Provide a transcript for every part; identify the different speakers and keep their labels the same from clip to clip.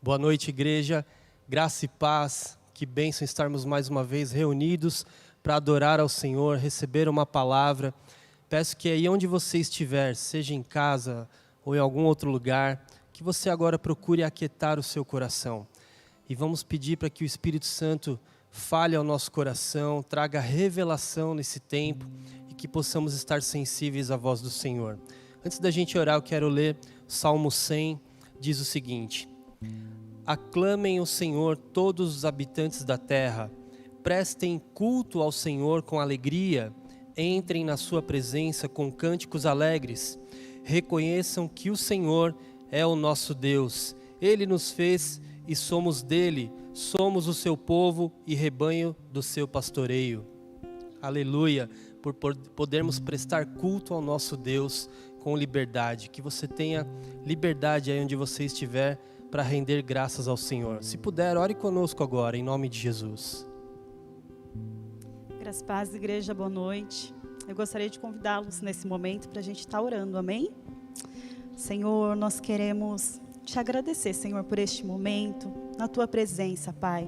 Speaker 1: Boa noite, igreja, graça e paz, que bênção estarmos mais uma vez reunidos para adorar ao Senhor, receber uma palavra. Peço que aí onde você estiver, seja em casa ou em algum outro lugar, que você agora procure aquietar o seu coração. E vamos pedir para que o Espírito Santo fale ao nosso coração, traga revelação nesse tempo e que possamos estar sensíveis à voz do Senhor. Antes da gente orar, eu quero ler o Salmo 100, diz o seguinte: aclamem o Senhor todos os habitantes da terra, prestem culto ao Senhor com alegria, entrem na sua presença com cânticos alegres, reconheçam que o Senhor é o nosso Deus, Ele nos fez e somos dele, somos o seu povo e rebanho do seu pastoreio. Aleluia, por podermos prestar culto ao nosso Deus com liberdade, que você tenha liberdade aí onde você estiver, para render graças ao Senhor. Se puder, ore conosco agora, em nome de Jesus.
Speaker 2: Graças a paz, igreja, boa noite. Eu gostaria de convidá-los nesse momento para a gente estar orando, amém? Senhor, nós queremos te agradecer, Senhor, por este momento, na tua presença, Pai.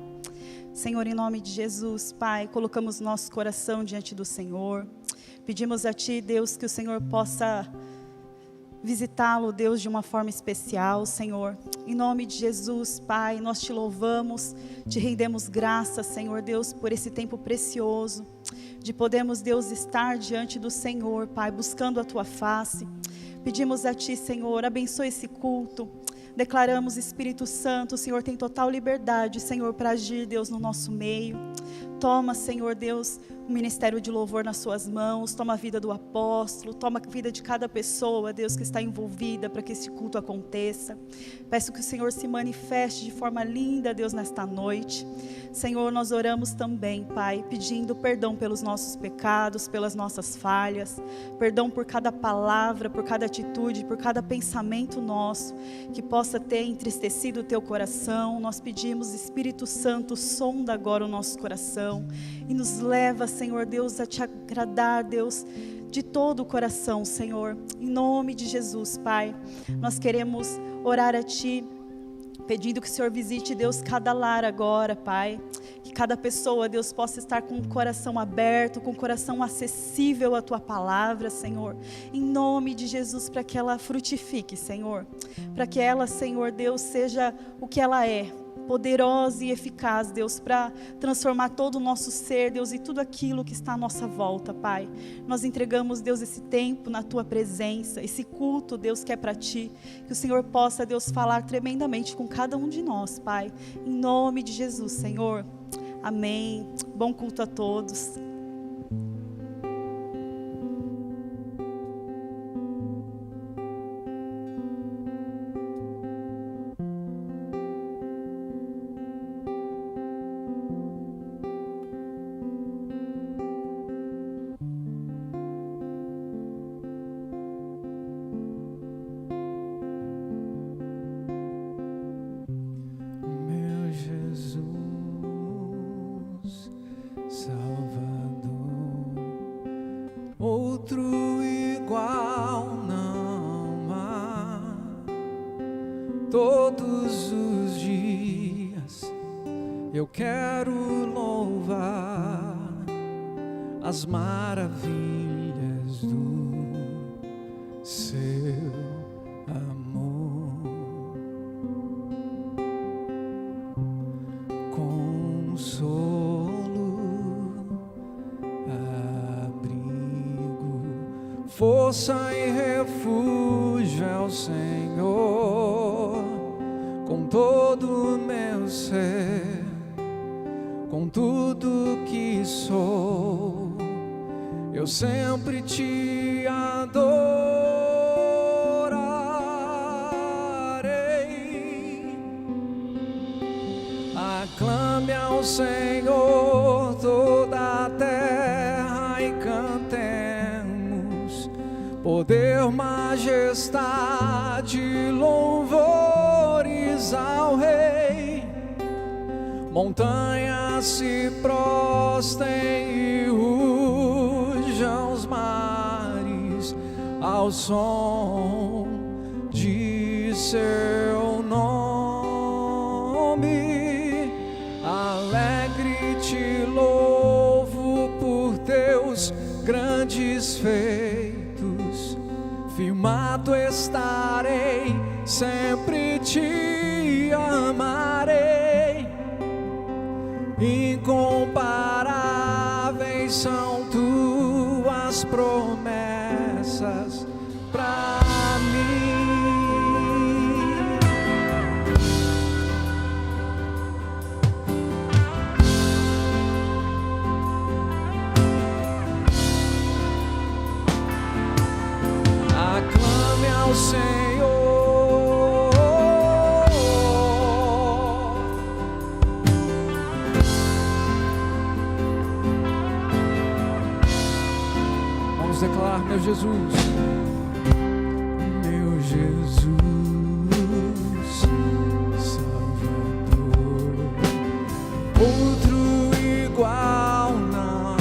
Speaker 2: Senhor, em nome de Jesus, Pai, colocamos nosso coração diante do Senhor. Pedimos a Ti, Deus, que o Senhor possa visitá-lo, Deus, de uma forma especial, Senhor. Em nome de Jesus, Pai, nós te louvamos, te rendemos graças, Senhor Deus, por esse tempo precioso, de podermos, Deus, estar diante do Senhor, Pai, buscando a tua face. Pedimos a Ti, Senhor, abençoe esse culto. Declaramos, Espírito Santo, o Senhor tem total liberdade, Senhor, para agir, Deus, no nosso meio. Toma, Senhor Deus, o ministério de louvor nas suas mãos, toma a vida do apóstolo, toma a vida de cada pessoa, Deus, que está envolvida para que esse culto aconteça. Peço que o Senhor se manifeste de forma linda, Deus, nesta noite. Senhor, nós oramos também, Pai, pedindo perdão pelos nossos pecados, pelas nossas falhas, perdão por cada palavra, por cada atitude, por cada pensamento nosso, que possa ter entristecido o teu coração. Nós pedimos, Espírito Santo, sonda agora o nosso coração e nos leva, Senhor Deus, a te agradar, Deus, de todo o coração, Senhor, em nome de Jesus, Pai. Nós queremos orar a Ti, pedindo que o Senhor visite, Deus, cada lar agora, Pai, que cada pessoa, Deus, possa estar com o coração aberto, com o coração acessível à Tua palavra, Senhor, em nome de Jesus, para que ela frutifique, Senhor, para que ela, Senhor Deus, seja o que ela é, poderosa e eficaz, Deus, para transformar todo o nosso ser, Deus, e tudo aquilo que está à nossa volta, Pai. Nós entregamos, Deus, esse tempo na Tua presença, esse culto, Deus, que é para Ti, que o Senhor possa, Deus, falar tremendamente com cada um de nós, Pai, em nome de Jesus, Senhor, amém. Bom culto a todos.
Speaker 3: Outro igual não há. Todos os dias eu quero louvar as maravilhas do Seu amor. Consolo, força e refúgio é o Senhor, com todo o meu ser, com tudo que sou, eu sempre te adorarei. Aclame ao Senhor toda a terra e cantemos poder, majestade, louvores ao Rei. Montanhas se prostrem e rujam os mares ao som de seu nome. promessas pra mim. Aclame ao Senhor. Vamos declarar: meu Jesus, meu Jesus, Salvador, outro igual não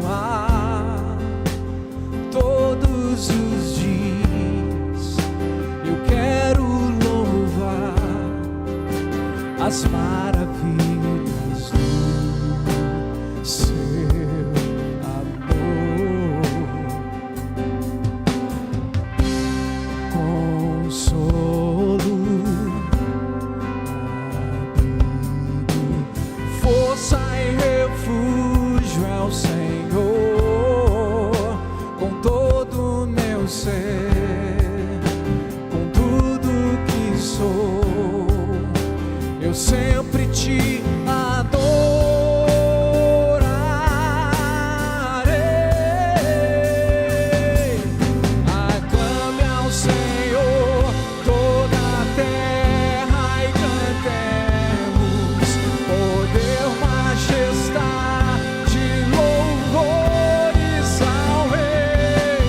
Speaker 3: há. Todos os dias eu quero louvar as maravilhas do seu amor. Consolo, abrigo, força e refúgio é o Senhor. Com todo o meu ser, com tudo que sou, eu sempre te adorarei. Aclame ao Senhor toda a terra e cantemos poder, majestade, louvores ao Rei.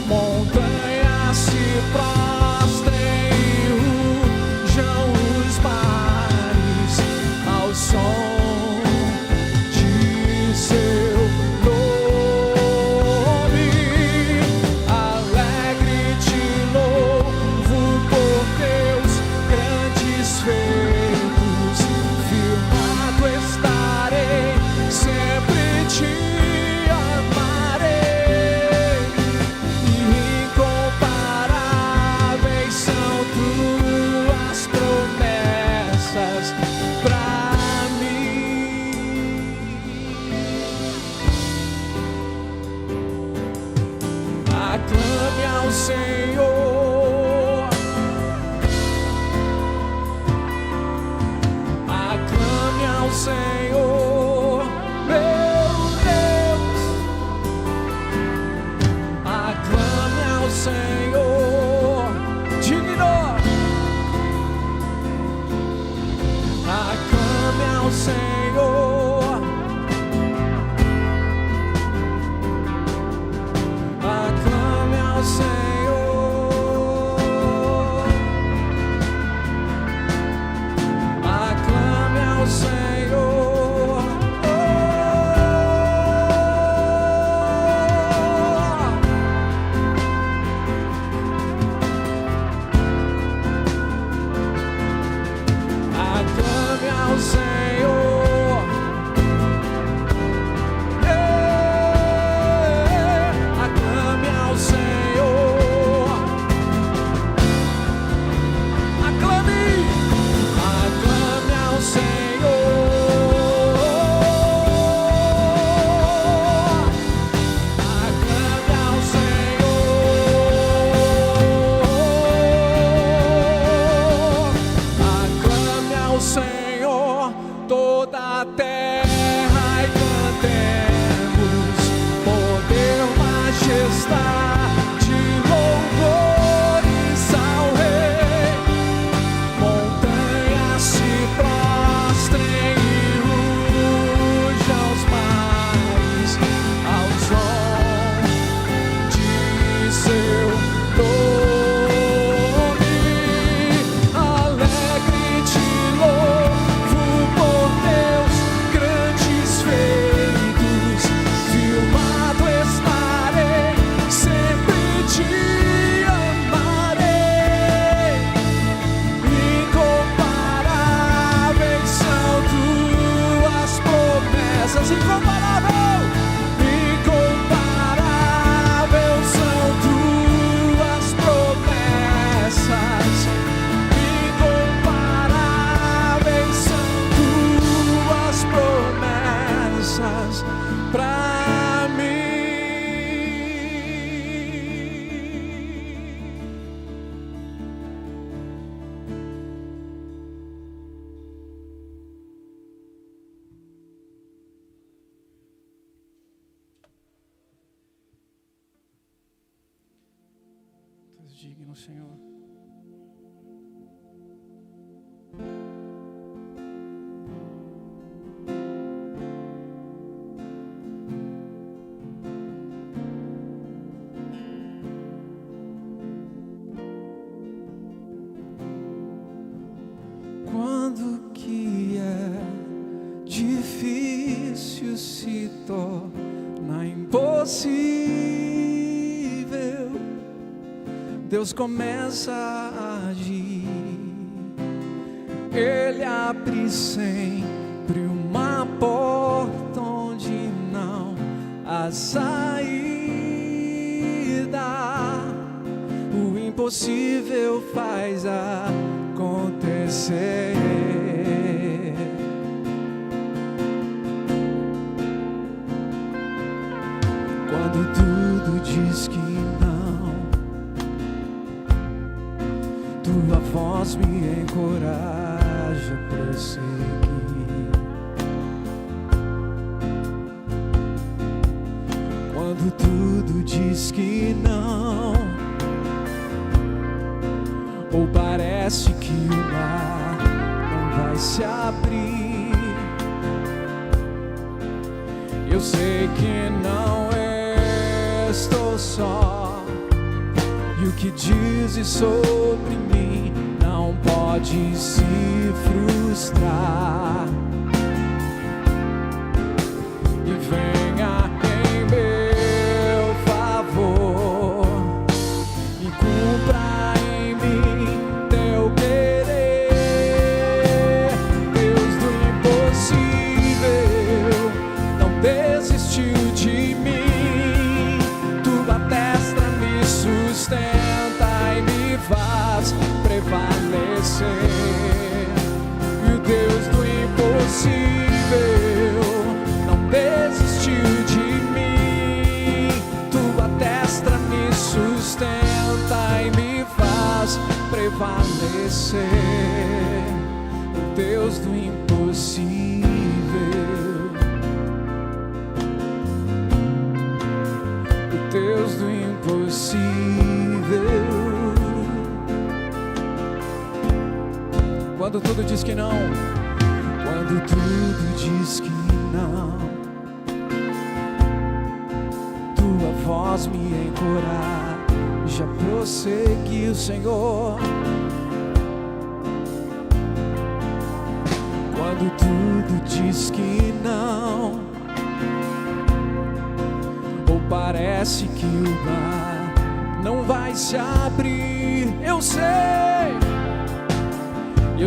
Speaker 3: Montanhas se prostrem e rujam os mares ao som de seu nome. Alegre te louvo por teus grandes feitos. Firmado estarei, sempre te amarei. Incomparáveis são tuas promessas pra mim. Aclame ao Senhor. Aclame ao Senhor, meu Deus. Aclame ao Senhor, digno. Aclame ao Senhor. Aclame ao Senhor. Aclame ao Senhor. Aclame ao Senhor. Aclame ao Senhor. Aclame. Aclame ao Senhor. Aclame ao Senhor. Aclame ao Senhor toda a terra e cantemos poder, majestade, louvores ao Rei. Montanhas se prostrem e rujam os mares ao som de seu nome. Alegre te louvo digno, Senhor. Quando que é difícil se torna impossível, Deus começa a agir. Ele abre sempre uma porta onde não há saída. O impossível faz acontecer. Quando tudo diz que não, tua voz me encoraja a prosseguir. Quando tudo diz que não, ou parece que o mar não vai se abrir, eu sei que não estou só, e o que dizes sobre mim não pode se frustrar. E venha em meu favor e cumpra em mim teu querer. Deus do impossível não desistiu de mim. Tua destra me sustenta e me faz prevalecer. E o Deus do impossível não desistiu de mim. Tua destra me sustenta e me faz prevalecer. O Deus do impossível, o Deus do impossível. Quando tudo diz que não, quando tudo diz que não, tua voz me encoraja a prosseguir, Senhor. Quando tudo diz que não, ou parece que o mar não vai se abrir, eu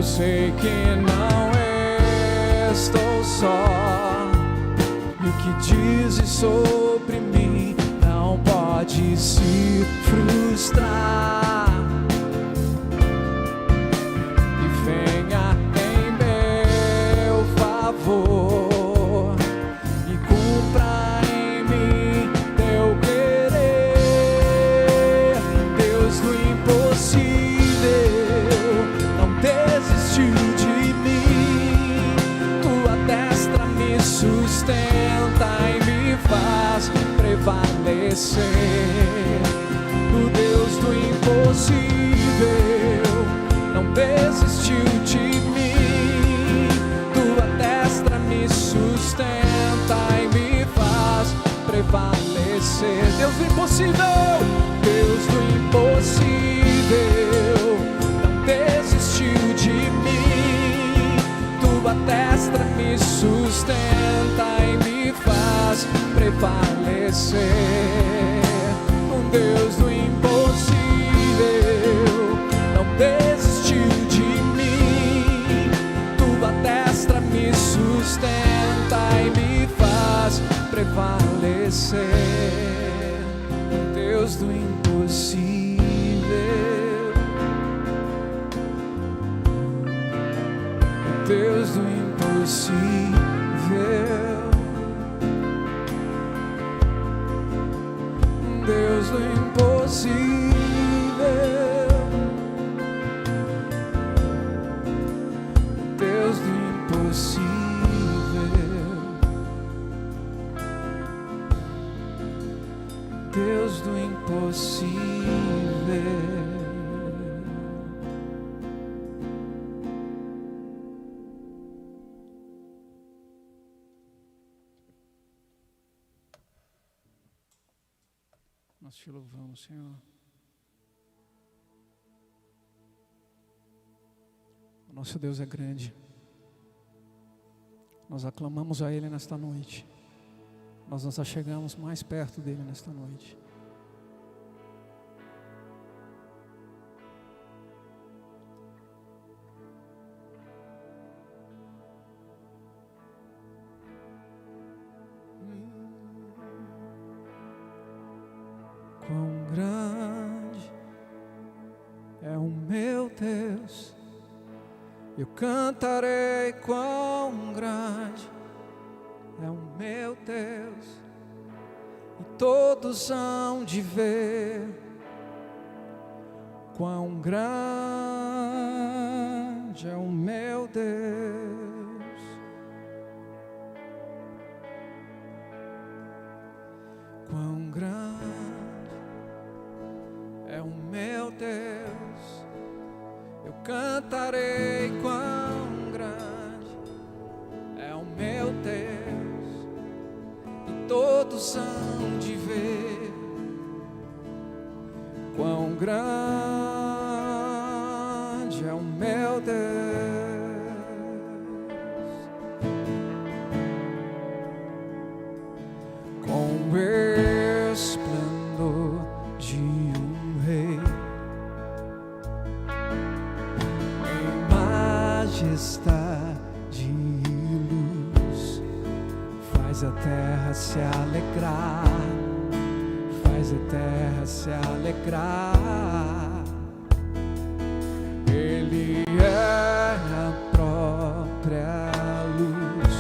Speaker 3: sei que não estou só, e o que dizes sobre mim não pode se frustrar. E venha em meu favor e cumpra em mim teu querer. Deus do impossível não desistiu de mim. Tua destra me sustenta e me faz prevalecer. O Deus do impossível não desistiu de mim. Tua destra me sustenta e me faz prevalecer. Deus do impossível, Deus do impossível não desistiu de mim. Tua destra me sustenta e me faz prevalecer. Um Deus do impossível não desistiu de mim. Tua destra me sustenta e me faz prevalecer. Um Deus do impossível, Deus do impossível, Deus do impossível, Deus do impossível, Deus do impossível. Nós te louvamos, Senhor. O nosso Deus é grande. Nós aclamamos a Ele nesta noite. Nós nos achegamos mais perto dEle nesta noite. Quão grande é o meu Deus, eu cantarei. Quão grande é o meu Deus, e todos hão de ver. Quão grande é o meu Deus. Quão grande é o meu Deus, eu cantarei. Quão grande é o meu Deus, e todos hão de ver. Quão grande é o meu Deus. Com o esplendor de um rei, em majestade e luz, faz a terra se alegrar, faz a terra se alegrar. Ele é a própria luz,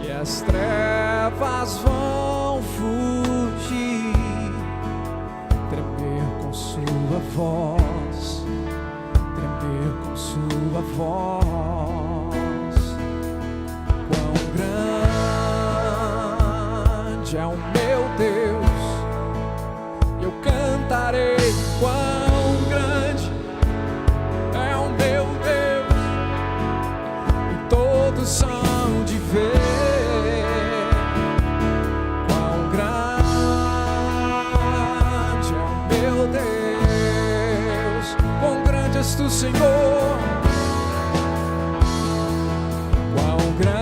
Speaker 3: e as trevas vão fugir, tremer com sua voz, tremer com sua voz. Quão grande é o meu Deus, eu cantarei. Quão grande é o meu Deus, e todos hão de ver. Quão grande é o meu Deus, quão grande és tu, Senhor. Quão grande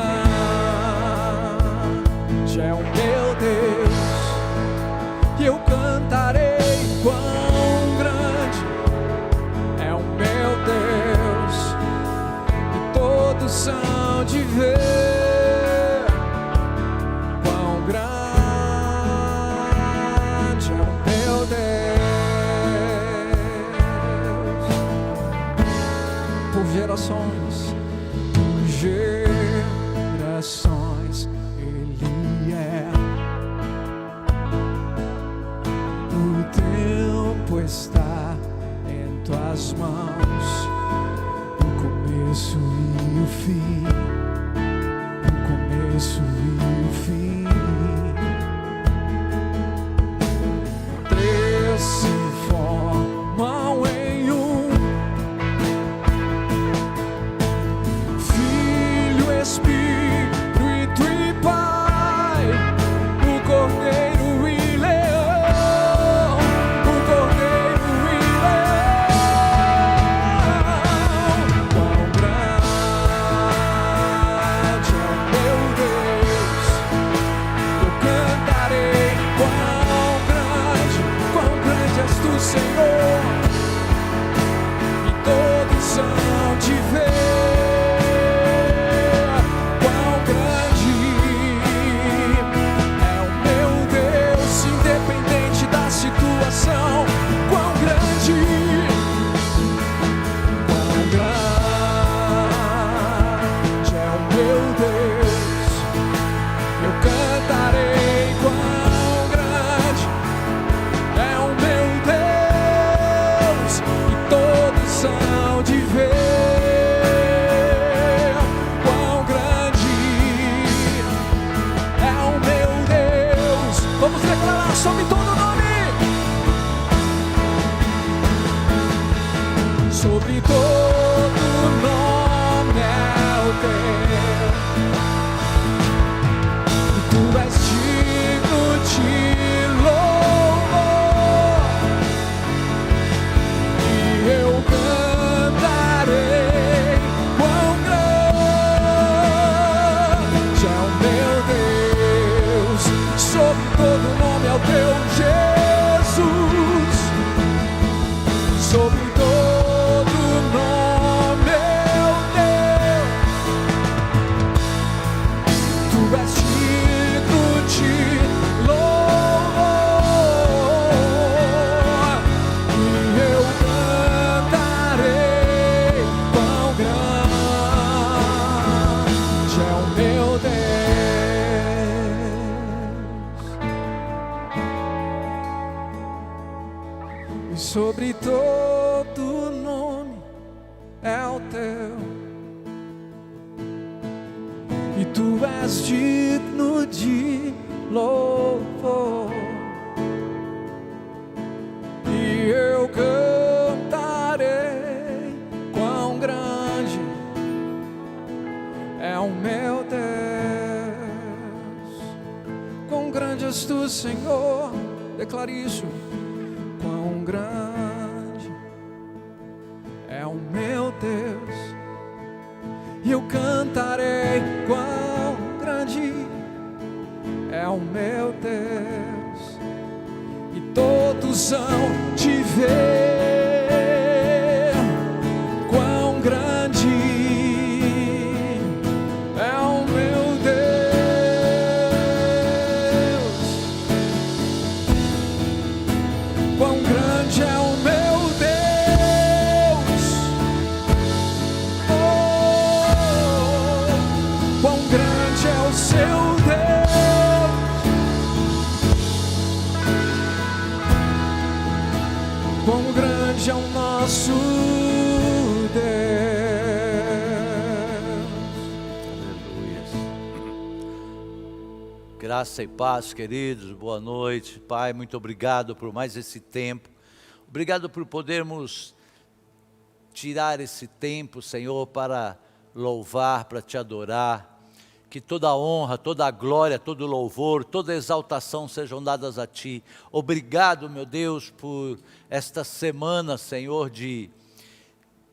Speaker 3: é o meu Deus, e eu cantarei. Quão grande é o meu Deus, e todos hão de ver. Quão grande é o meu Deus. Por gerações, Ele é. O tempo está em tuas mãos, o começo e o fim, o começo e o fim. Três se formam em um: Filho, Espírito e Pai, o Cordeiro e Leão, o Cordeiro e Leão. Quão grande é o meu Deus, eu cantarei. Quão grande és tu, Senhor, e todos hão de ver. Quão grande é o meu Deus, independente da situação. Quão grande é o meu Deus, eu cantarei. Quão grande é o meu Deus, e todos hão de ver. Quão grande é o meu Deus. Vamos declarar sobre todo o nome, sobre todo nome é o teu, e tu és digno de Tu és digno de louvor, e eu cantarei quão grande é o meu Deus. Quão grande és tu, Senhor, declare isso. Quão grande é o meu Deus, e eu cantarei quão grande é o meu Deus, e todos hão de ver quão grande é o meu Deus, quão grande é o meu Deus, oh, quão grande é o seu Deus, quão grande é o nosso Deus.
Speaker 4: Aleluia. Graça e paz, queridos, boa noite. Pai, muito obrigado por mais esse tempo. Obrigado por podermos tirar esse tempo, Senhor, para louvar, para te adorar. Que toda a honra, toda a glória, todo o louvor, toda a exaltação sejam dadas a Ti. Obrigado, meu Deus, por esta semana, Senhor, de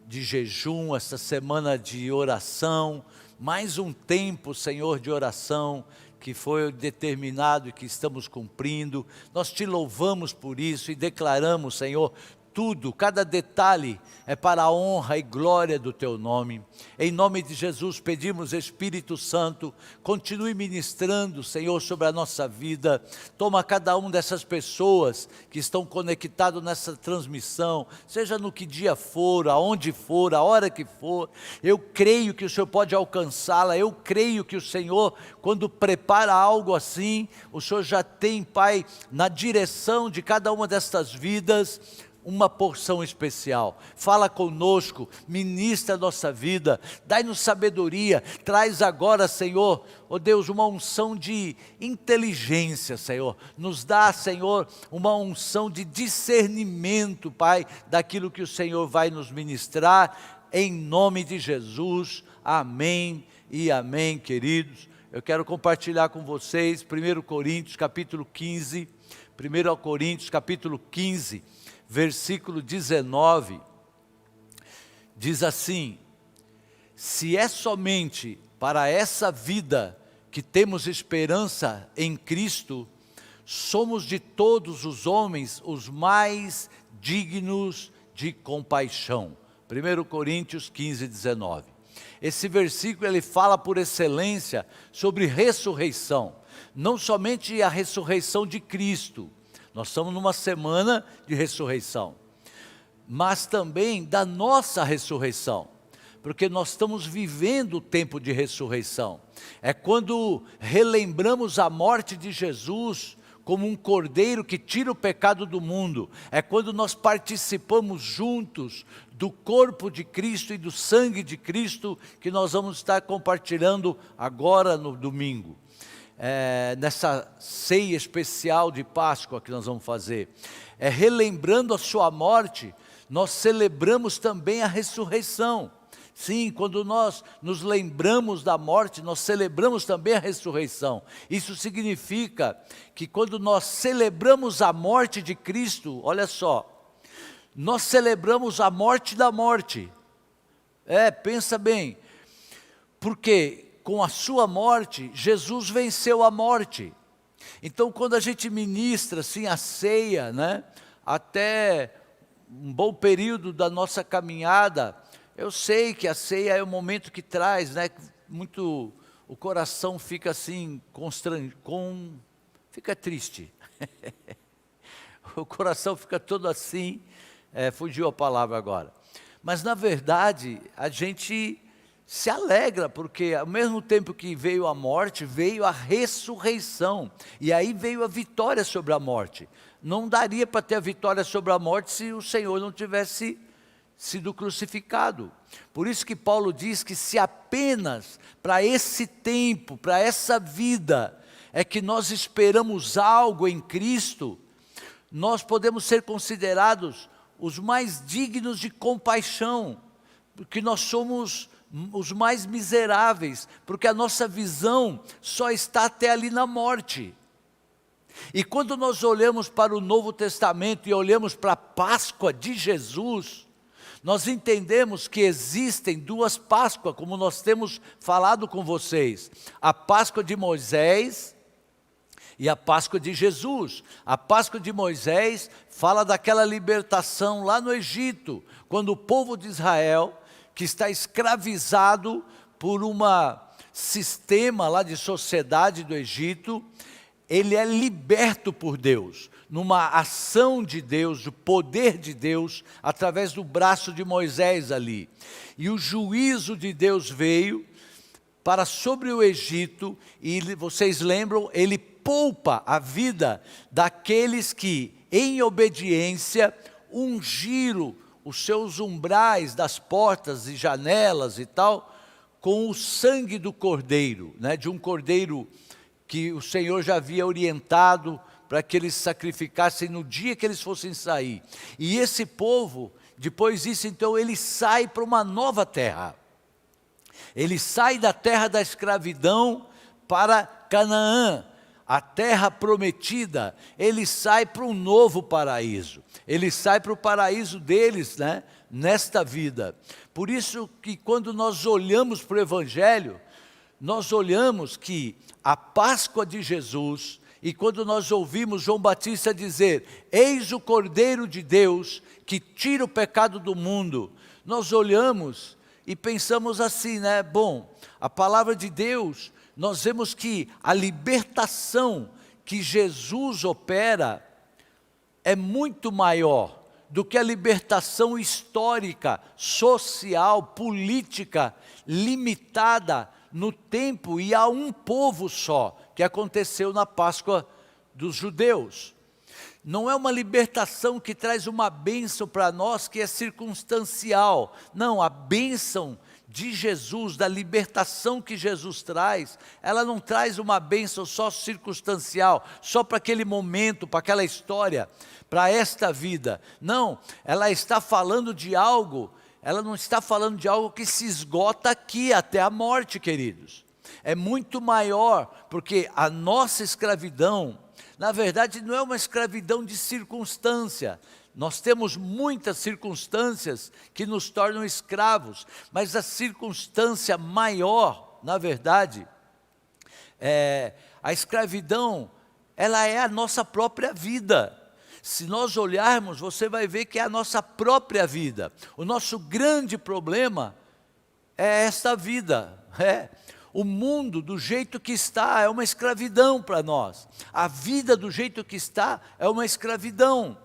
Speaker 4: jejum, esta semana de oração. Mais um tempo, Senhor, de oração que foi determinado e que estamos cumprindo. Nós te louvamos por isso e declaramos, Senhor, tudo, cada detalhe é para a honra e glória do Teu nome. Em nome de Jesus pedimos, Espírito Santo, continue ministrando, Senhor, sobre a nossa vida. Toma cada uma dessas pessoas que estão conectadas nessa transmissão, seja no que dia for, aonde for, a hora que for. Eu creio que o Senhor pode alcançá-la, eu creio que o Senhor, quando prepara algo assim, o Senhor já tem, Pai, na direção de cada uma destas vidas, uma porção especial. Fala conosco, ministra a nossa vida, dai-nos sabedoria, traz agora, Senhor, ó Deus, uma unção de inteligência, Senhor, nos dá, Senhor, uma unção de discernimento, Pai, daquilo que o Senhor vai nos ministrar, em nome de Jesus, amém e amém, queridos. Eu quero compartilhar com vocês, 1 Coríntios capítulo 15, 1 Coríntios capítulo 15, versículo 19, diz assim: se é somente para essa vida que temos esperança em Cristo, somos de todos os homens os mais dignos de compaixão. 1 Coríntios 15, 19. Esse versículo ele fala por excelência sobre ressurreição, não somente a ressurreição de Cristo. Nós estamos numa semana de ressurreição, mas também da nossa ressurreição, porque nós estamos vivendo o tempo de ressurreição. É quando relembramos a morte de Jesus como um cordeiro que tira o pecado do mundo. É quando nós participamos juntos do corpo de Cristo e do sangue de Cristo, que nós vamos estar compartilhando agora no domingo. Nessa ceia especial de Páscoa que nós vamos fazer, relembrando a sua morte, nós celebramos também a ressurreição. Sim, quando nós nos lembramos da morte, nós celebramos também a ressurreição. Isso significa que quando nós celebramos a morte de Cristo, olha só, nós celebramos a morte da morte. Pensa bem, porque com a sua morte, Jesus venceu a morte. Então, quando a gente ministra assim a ceia, né, até um bom período da nossa caminhada, eu sei que a ceia é o momento que traz, né, muito, o coração fica assim, fica triste. O coração fica todo assim, fugiu a palavra agora. Mas na verdade, a gente se alegra, porque ao mesmo tempo que veio a morte, veio a ressurreição, e aí veio a vitória sobre a morte. Não daria para ter a vitória sobre a morte se o Senhor não tivesse sido crucificado. Por isso que Paulo diz que se apenas para esse tempo, para essa vida, é que nós esperamos algo em Cristo, nós podemos ser considerados os mais dignos de compaixão, porque nós somos os mais miseráveis, porque a nossa visão só está até ali na morte. E quando nós olhamos para o Novo Testamento e olhamos para a Páscoa de Jesus, nós entendemos que existem duas Páscoas, como nós temos falado com vocês. A Páscoa de Moisés e a Páscoa de Jesus. A Páscoa de Moisés fala daquela libertação lá no Egito, quando o povo de Israel, que está escravizado por um sistema lá de sociedade do Egito, ele é liberto por Deus, numa ação de Deus, do poder de Deus, através do braço de Moisés ali. E o juízo de Deus veio para sobre o Egito, e vocês lembram, ele poupa a vida daqueles que, em obediência, ungiram os seus umbrais das portas e janelas e tal, com o sangue do cordeiro, né, de um cordeiro que o Senhor já havia orientado para que eles sacrificassem no dia que eles fossem sair. E esse povo, depois disso, então, ele sai para uma nova terra. Ele sai da terra da escravidão para Canaã, a terra prometida. Ele sai para um novo paraíso. Ele sai para o paraíso deles, né, nesta vida. Por isso que quando nós olhamos para o Evangelho, nós olhamos que a Páscoa de Jesus, e quando nós ouvimos João Batista dizer, eis o Cordeiro de Deus, que tira o pecado do mundo, nós olhamos e pensamos assim, né? Bom, a palavra de Deus, nós vemos que a libertação que Jesus opera é muito maior do que a libertação histórica, social, política, limitada no tempo e a um povo só, que aconteceu na Páscoa dos judeus. Não é uma libertação que traz uma bênção para nós que é circunstancial. Não, a bênção de Jesus, da libertação que Jesus traz, ela não traz uma bênção só circunstancial, só para aquele momento, para aquela história, para esta vida. Não, ela está falando de algo. Ela não está falando de algo que se esgota aqui até a morte, queridos. É muito maior, porque a nossa escravidão, na verdade, não é uma escravidão de circunstância. Nós temos muitas circunstâncias que nos tornam escravos, mas a circunstância maior, na verdade, a escravidão, ela é a nossa própria vida. Se nós olharmos, você vai ver que é a nossa própria vida. O nosso grande problema é esta vida. O mundo do jeito que está é uma escravidão para nós. A vida do jeito que está é uma escravidão.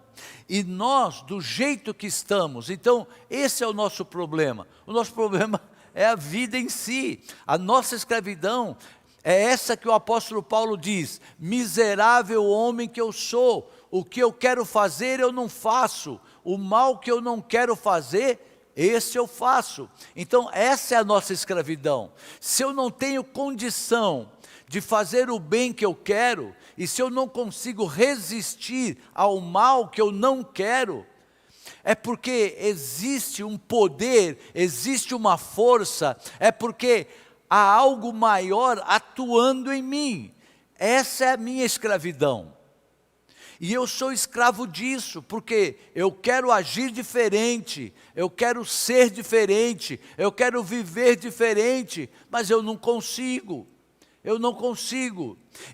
Speaker 4: E nós, do jeito que estamos, então esse é o nosso problema. O nosso problema é a vida em si. A nossa escravidão é essa que o apóstolo Paulo diz, miserável homem que eu sou. O que eu quero fazer eu não faço, o mal que eu não quero fazer, esse eu faço. Então essa é a nossa escravidão. Se eu não tenho condição de fazer o bem que eu quero, e se eu não consigo resistir ao mal que eu não quero, é porque existe um poder, existe uma força, é porque há algo maior atuando em mim. Essa é a minha escravidão. E eu sou escravo disso, porque eu quero agir diferente, eu quero ser diferente, eu quero viver diferente, mas eu não consigo.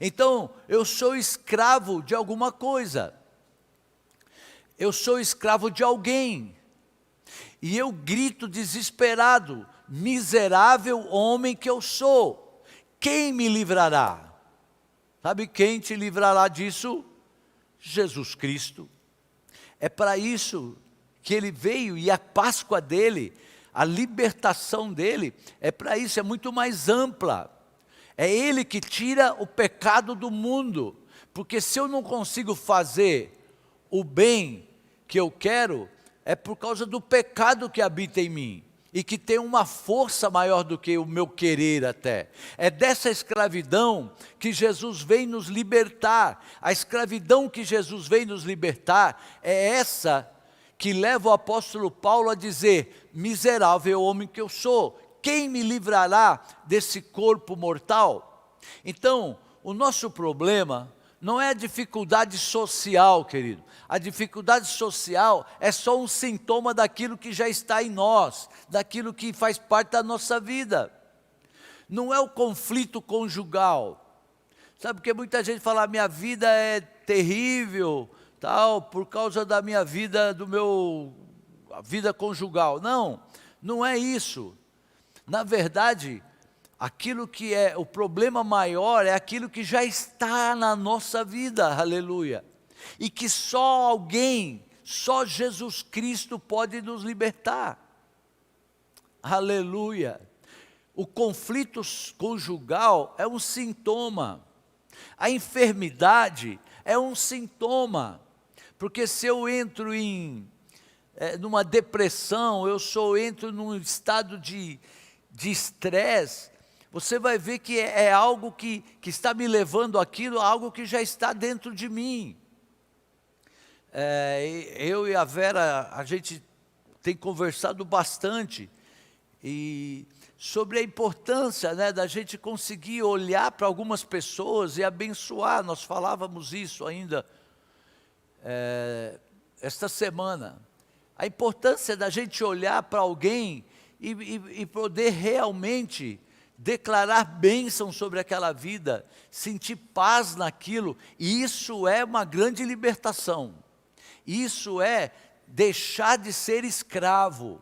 Speaker 4: Então, eu sou escravo de alguma coisa. Eu sou escravo de alguém. E eu grito desesperado, miserável homem que eu sou. Quem me livrará? Sabe quem te livrará disso? Jesus Cristo. É para isso que ele veio, e a Páscoa dele, a libertação dele, é para isso, é muito mais ampla. É ele que tira o pecado do mundo, porque se eu não consigo fazer o bem que eu quero, é por causa do pecado que habita em mim e que tem uma força maior do que o meu querer até. É dessa escravidão que Jesus vem nos libertar. A escravidão que Jesus vem nos libertar é essa que leva o apóstolo Paulo a dizer: miserável homem que eu sou, quem me livrará desse corpo mortal? Então, o nosso problema não é a dificuldade social, querido. A dificuldade social é só um sintoma daquilo que já está em nós, daquilo que faz parte da nossa vida. Não é o conflito conjugal. Sabe, porque muita gente fala: minha vida é terrível, tal, por causa da minha vida, a vida conjugal. Não, não é isso. Na verdade, aquilo que é o problema maior é aquilo que já está na nossa vida, aleluia. E que só alguém, só Jesus Cristo pode nos libertar, aleluia. O conflito conjugal é um sintoma, a enfermidade é um sintoma, porque se eu entro numa depressão, entro num estado de estresse, você vai ver que é algo que está me levando àquilo, algo que já está dentro de mim. Eu e a Vera, a gente tem conversado bastante sobre a importância, né, da gente conseguir olhar para algumas pessoas e abençoar. Nós falávamos isso ainda esta semana. A importância da gente olhar para alguém e poder realmente declarar bênção sobre aquela vida, sentir paz naquilo, e isso é uma grande libertação. Isso é deixar de ser escravo.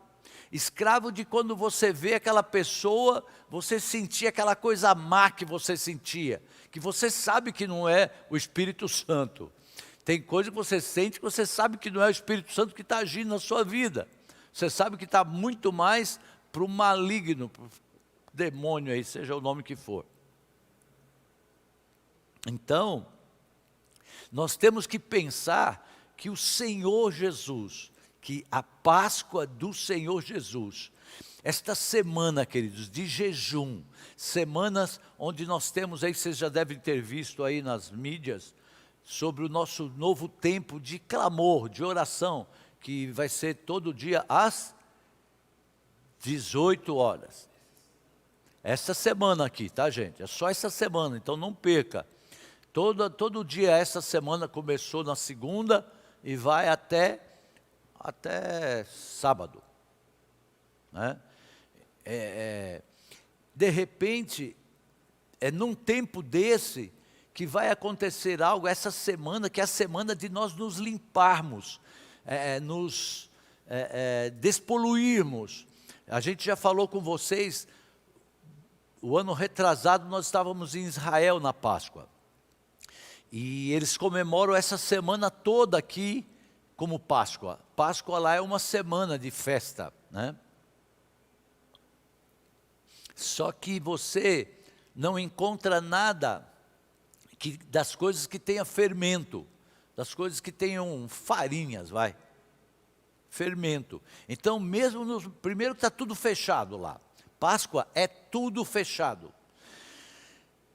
Speaker 4: Escravo de quando você vê aquela pessoa, você sentir aquela coisa má que você sentia, que você sabe que não é o Espírito Santo. Tem coisa que você sente que você sabe que não é o Espírito Santo que está agindo na sua vida. Você sabe que está muito mais para o maligno, para o demônio aí, seja o nome que for. Então, nós temos que pensar que o Senhor Jesus, que a Páscoa do Senhor Jesus, esta semana, queridos, de jejum, semanas onde nós temos aí, vocês já devem ter visto aí nas mídias, sobre o nosso novo tempo de clamor, de oração, que vai ser todo dia às 18 horas. Essa semana aqui, tá, gente? É só essa semana, então não perca. Todo dia essa semana começou na segunda e vai até sábado, né? De repente, num tempo desse que vai acontecer algo essa semana, que é a semana de nós nos limparmos, nos despoluirmos. A gente já falou com vocês, o ano retrasado nós estávamos em Israel na Páscoa. E eles comemoram essa semana toda aqui como Páscoa. Páscoa lá é uma semana de festa, né? Só que você não encontra nada das coisas que tenha fermento, das coisas que tenham farinhas, fermento. Então mesmo primeiro está tudo fechado lá. Páscoa é tudo fechado.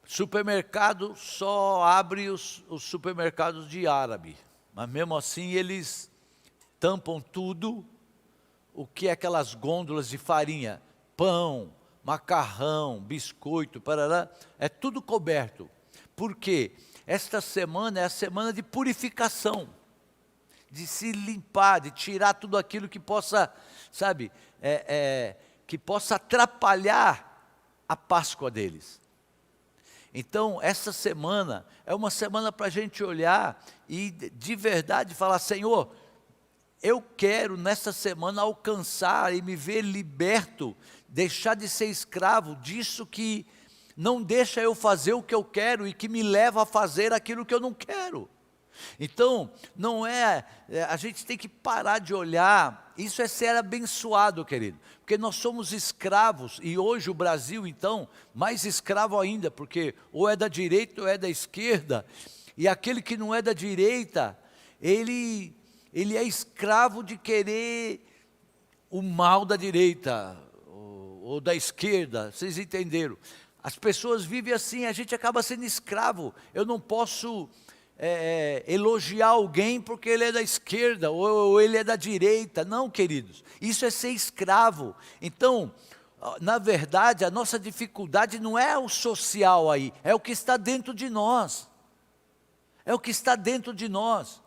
Speaker 4: Supermercado só abre os supermercados de árabe, mas mesmo assim eles tampam tudo o que é aquelas gôndolas de farinha, pão, macarrão, biscoito, parará, é tudo coberto. Por quê? Esta semana é a semana de purificação, de se limpar, de tirar tudo aquilo que possa, que possa atrapalhar a Páscoa deles. Então, essa semana é uma semana para a gente olhar e de verdade falar: Senhor, eu quero nessa semana alcançar e me ver liberto, deixar de ser escravo disso que não deixa eu fazer o que eu quero e que me leva a fazer aquilo que eu não quero. Então, a gente tem que parar de olhar, isso é ser abençoado, querido, porque nós somos escravos, e hoje o Brasil, então, mais escravo ainda, porque ou é da direita ou é da esquerda, e aquele que não é da direita, ele ele é escravo de querer o mal da direita ou da esquerda, vocês entenderam? As pessoas vivem assim, a gente acaba sendo escravo. Eu não posso elogiar alguém porque ele é da esquerda ou ele é da direita. Não, queridos, isso é ser escravo. Então, na verdade, a nossa dificuldade não é o social aí, é o que está dentro de nós. É o que está dentro de nós.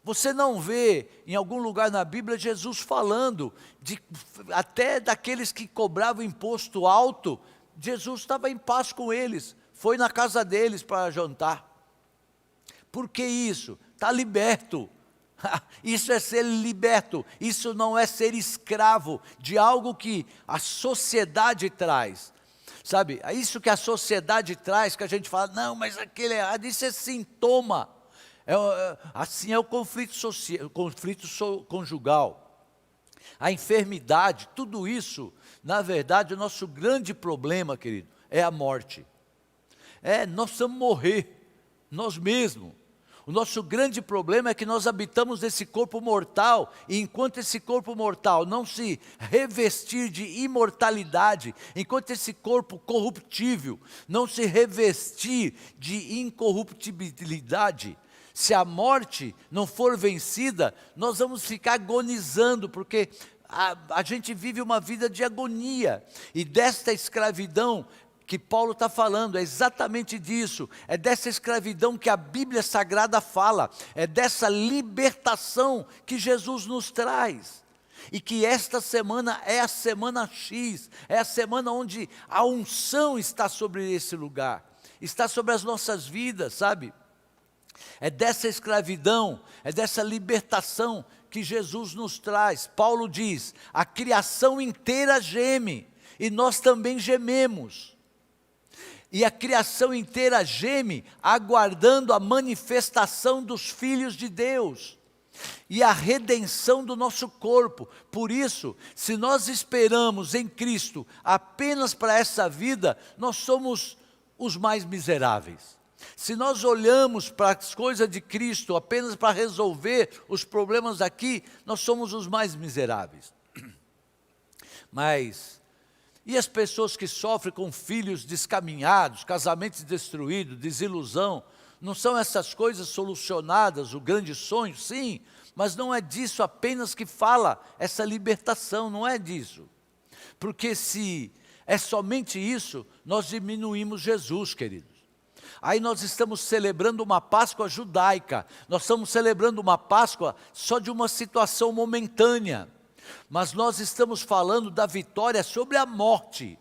Speaker 4: Você não vê em algum lugar na Bíblia Jesus falando até daqueles que cobravam imposto alto. Jesus estava em paz com eles, foi na casa deles para jantar. Por que isso? Está liberto. Isso é ser liberto, isso não é ser escravo de algo que a sociedade traz. Sabe, é isso que a sociedade traz, que a gente fala, não, mas aquele é errado, isso é sintoma. Assim é o conflito social, conjugal, a enfermidade, tudo isso, na verdade, o nosso grande problema, querido, é a morte. Nós precisamos morrer, nós mesmos. O nosso grande problema é que nós habitamos esse corpo mortal, e enquanto esse corpo mortal não se revestir de imortalidade, enquanto esse corpo corruptível não se revestir de incorruptibilidade, se a morte não for vencida, nós vamos ficar agonizando, porque a gente vive uma vida de agonia, e desta escravidão que Paulo está falando, é exatamente disso, é dessa escravidão que a Bíblia Sagrada fala, é dessa libertação que Jesus nos traz, e que esta semana é a semana X, é a semana onde a unção está sobre esse lugar, está sobre as nossas vidas, sabe? É dessa escravidão, é dessa libertação que Jesus nos traz. Paulo diz, a criação inteira geme, e nós também gememos. E a criação inteira geme, aguardando a manifestação dos filhos de Deus, e a redenção do nosso corpo. Por isso, se nós esperamos em Cristo apenas para essa vida, nós somos os mais miseráveis. Se nós olhamos para as coisas de Cristo apenas para resolver os problemas aqui, nós somos os mais miseráveis. Mas, e as pessoas que sofrem com filhos descaminhados, casamentos destruídos, desilusão, não são essas coisas solucionadas, o grande sonho? Sim, mas não é disso apenas que fala essa libertação, não é disso. Porque se é somente isso, nós diminuímos Jesus, queridos. Aí nós estamos celebrando uma Páscoa judaica, nós estamos celebrando uma Páscoa só de uma situação momentânea, mas nós estamos falando da vitória sobre a morte,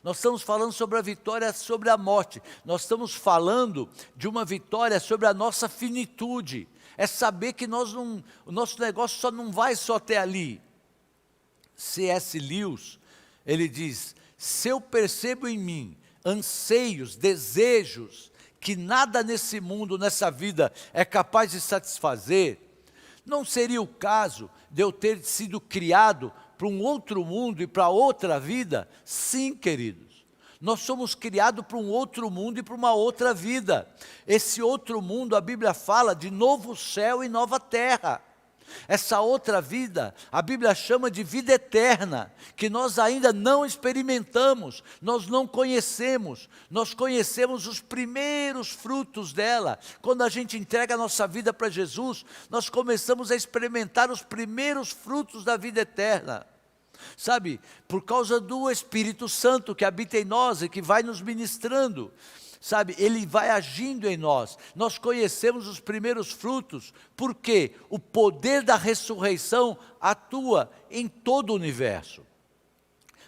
Speaker 4: nós estamos falando sobre a vitória sobre a morte, nós estamos falando de uma vitória sobre a nossa finitude, é saber que o nosso negócio só não vai só até ali. C.S. Lewis, ele diz, se eu percebo em mim anseios, desejos, que nada nesse mundo, nessa vida, é capaz de satisfazer, não seria o caso de eu ter sido criado para um outro mundo e para outra vida? Sim, queridos, nós somos criados para um outro mundo e para uma outra vida. Esse outro mundo, a Bíblia fala de novo céu e nova terra. Essa outra vida, a Bíblia chama de vida eterna, que nós ainda não experimentamos, nós não conhecemos, nós conhecemos os primeiros frutos dela. Quando a gente entrega a nossa vida para Jesus, nós começamos a experimentar os primeiros frutos da vida eterna. Sabe, por causa do Espírito Santo que habita em nós e que vai nos ministrando. Sabe, ele vai agindo em nós, nós conhecemos os primeiros frutos, porque o poder da ressurreição atua em todo o universo.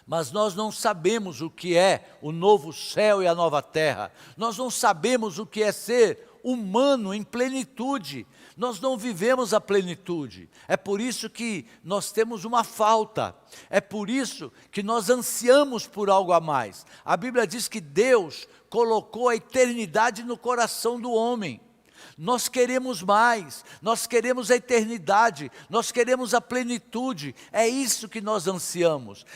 Speaker 4: Mas nós não sabemos o que é o novo céu e a nova terra, nós não sabemos o que é ser humano em plenitude, nós não vivemos a plenitude, é por isso que nós temos uma falta, é por isso que nós ansiamos por algo a mais. A Bíblia diz que Deus colocou a eternidade no coração do homem, nós queremos mais, nós queremos a eternidade, nós queremos a plenitude, é isso que nós ansiamos,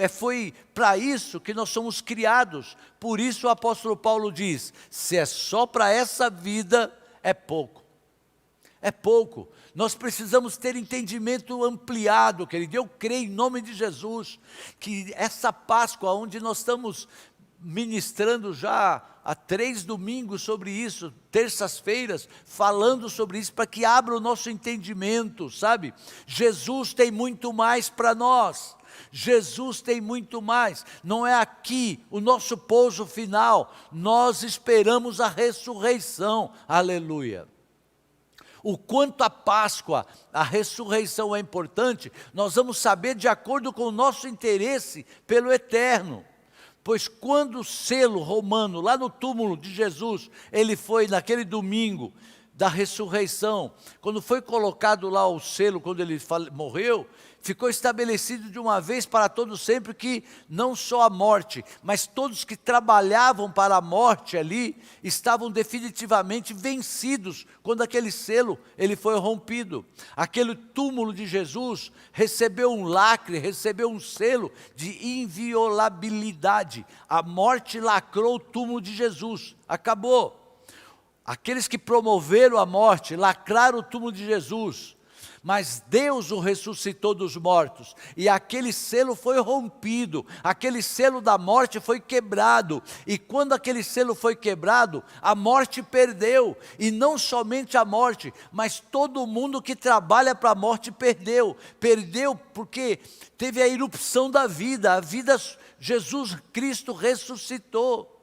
Speaker 4: foi para isso que nós somos criados. Por isso o apóstolo Paulo diz, se é só para essa vida, é pouco. É pouco. Nós precisamos ter entendimento ampliado, querido. Eu creio em nome de Jesus que essa Páscoa, onde nós estamos ministrando já há 3 domingos sobre isso, terças-feiras, falando sobre isso, para que abra o nosso entendimento, sabe? Jesus tem muito mais para nós. Jesus tem muito mais. Não é aqui o nosso pouso final. Nós esperamos a ressurreição. Aleluia. O quanto a Páscoa, a ressurreição é importante, nós vamos saber de acordo com o nosso interesse pelo eterno. Pois quando o selo romano, lá no túmulo de Jesus, ele foi naquele domingo da ressurreição, quando foi colocado lá o selo, quando ele morreu, ficou estabelecido de uma vez para todos sempre que não só a morte, mas todos que trabalhavam para a morte ali, estavam definitivamente vencidos, quando aquele selo ele foi rompido. Aquele túmulo de Jesus recebeu um lacre, recebeu um selo de inviolabilidade. A morte lacrou o túmulo de Jesus, acabou. Aqueles que promoveram a morte, lacraram o túmulo de Jesus, mas Deus o ressuscitou dos mortos, e aquele selo foi rompido, aquele selo da morte foi quebrado, e quando aquele selo foi quebrado, a morte perdeu, e não somente a morte, mas todo mundo que trabalha para a morte perdeu porque teve a irrupção da vida, Jesus Cristo ressuscitou.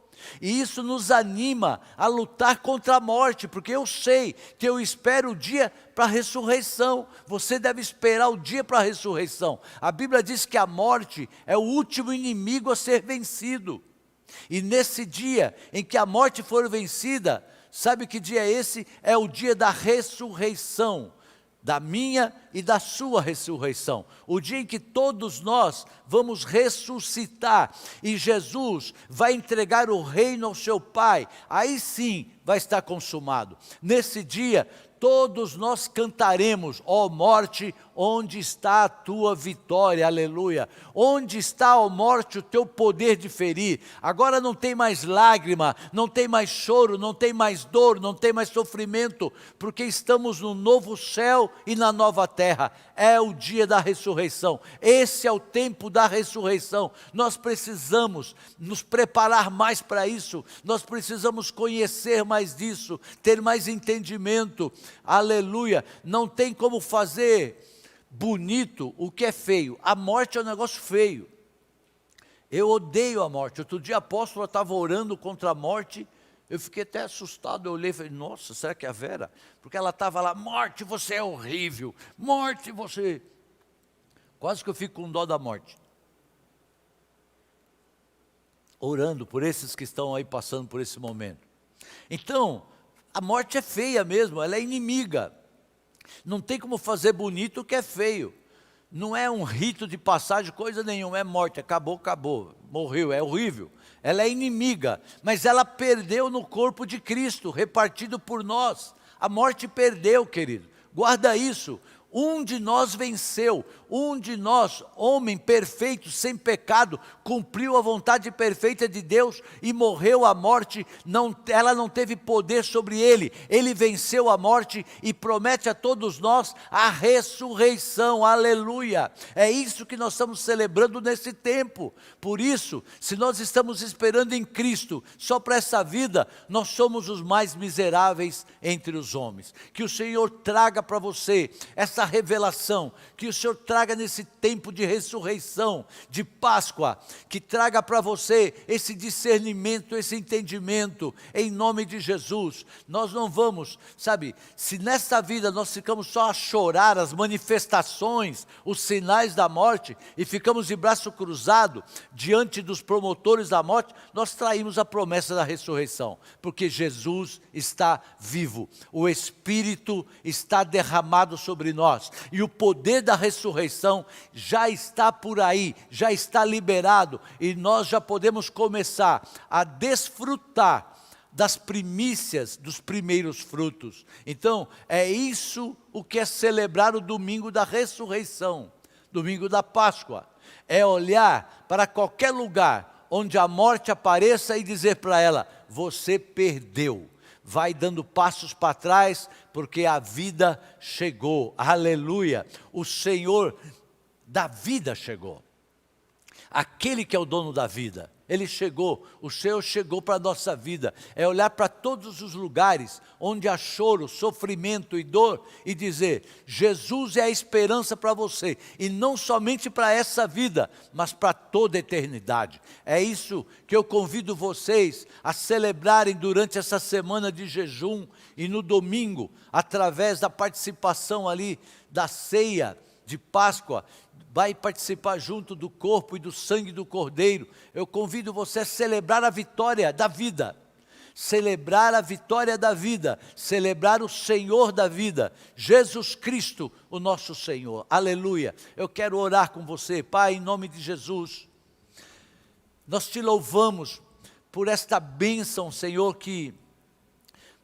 Speaker 4: E isso nos anima a lutar contra a morte, porque eu sei que eu espero o dia para a ressurreição. Você deve esperar o dia para a ressurreição. A Bíblia diz que a morte é o último inimigo a ser vencido. E nesse dia em que a morte for vencida, sabe que dia é esse? É o dia da ressurreição. Da minha e da sua ressurreição, o dia em que todos nós vamos ressuscitar, e Jesus vai entregar o reino ao seu Pai, aí sim vai estar consumado. Nesse dia, todos nós cantaremos: ó morte, onde está a tua vitória? Aleluia. Onde está, ó morte, o teu poder de ferir? Agora não tem mais lágrima, não tem mais choro, não tem mais dor, não tem mais sofrimento, porque estamos no novo céu e na nova terra. É o dia da ressurreição. Esse é o tempo da ressurreição. Nós precisamos nos preparar mais para isso. Nós precisamos conhecer mais disso, ter mais entendimento. Aleluia. Não tem como fazer bonito o que é feio. A morte é um negócio feio. Eu odeio a morte. Outro dia a apóstola estava orando contra a morte. Eu fiquei até assustado. Eu olhei e falei: nossa, será que é a Vera? Porque ela estava lá: morte, você é horrível. Morte, você... Quase que eu fico com dó da morte. Orando por esses que estão aí passando por esse momento. Então, a morte é feia mesmo, ela é inimiga. Não tem como fazer bonito o que é feio. Não é um rito de passagem, coisa nenhuma, é morte, acabou, morreu, é horrível. Ela é inimiga, mas ela perdeu no corpo de Cristo, repartido por nós. A morte perdeu, querido, guarda isso. Um de nós venceu, um de nós, homem perfeito, sem pecado, cumpriu a vontade perfeita de Deus e morreu a morte, ela não teve poder sobre ele venceu a morte e promete a todos nós a ressurreição, aleluia. É isso que nós estamos celebrando nesse tempo. Por isso, se nós estamos esperando em Cristo só para essa vida, nós somos os mais miseráveis entre os homens. Que o Senhor traga para você essa revelação, que o Senhor traga nesse tempo de ressurreição, de Páscoa, que traga para você esse discernimento, esse entendimento, em nome de Jesus. Nós não vamos, sabe, se nessa vida nós ficamos só a chorar as manifestações, os sinais da morte, e ficamos de braço cruzado diante dos promotores da morte, nós traímos a promessa da ressurreição, porque Jesus está vivo, o Espírito está derramado sobre nós, e o poder da ressurreição já está por aí, já está liberado, e nós já podemos começar a desfrutar das primícias, dos primeiros frutos. Então, é isso o que é celebrar o domingo da ressurreição, domingo da Páscoa. É olhar para qualquer lugar onde a morte apareça e dizer para ela: você perdeu. vai dando passos para trás, porque a vida chegou. Aleluia! O Senhor da vida chegou. Aquele que é o dono da vida, Ele chegou, o Senhor chegou para a nossa vida. É olhar para todos os lugares onde há choro, sofrimento e dor e dizer: Jesus é a esperança para você, e não somente para essa vida, mas para toda a eternidade. É isso que eu convido vocês a celebrarem durante essa semana de jejum e no domingo, através da participação ali da ceia de Páscoa. Vai participar junto do corpo e do sangue do Cordeiro. Eu convido você a celebrar a vitória da vida. Celebrar a vitória da vida. Celebrar o Senhor da vida. Jesus Cristo, o nosso Senhor. Aleluia. Eu quero orar com você, Pai, em nome de Jesus. Nós te louvamos por esta bênção, Senhor, que